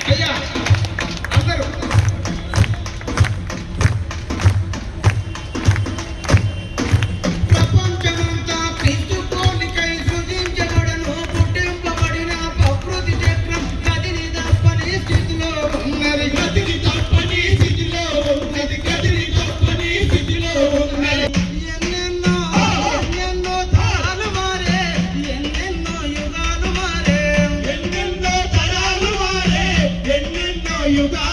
అయ్యా అందరూ ప్రపంచమంతా క్రీస్తు పోలికై సృజించబడను పుట్టింపబడిన ప్రకృతి చక్రం గదిని తప్పని స్థితిలో ఉన్నది గదిని తప్పని స్థితిలో ఉన్నది గదిని తప్పని స్థితిలో ఉన్నది ఎన్నెన్నో ఎన్నెన్నో తరాలు మారే ఎన్నెన్నో యుగాలు మారే ఎన్నెన్నో తరాలు మారే ఎన్నెన్నో యుగాలు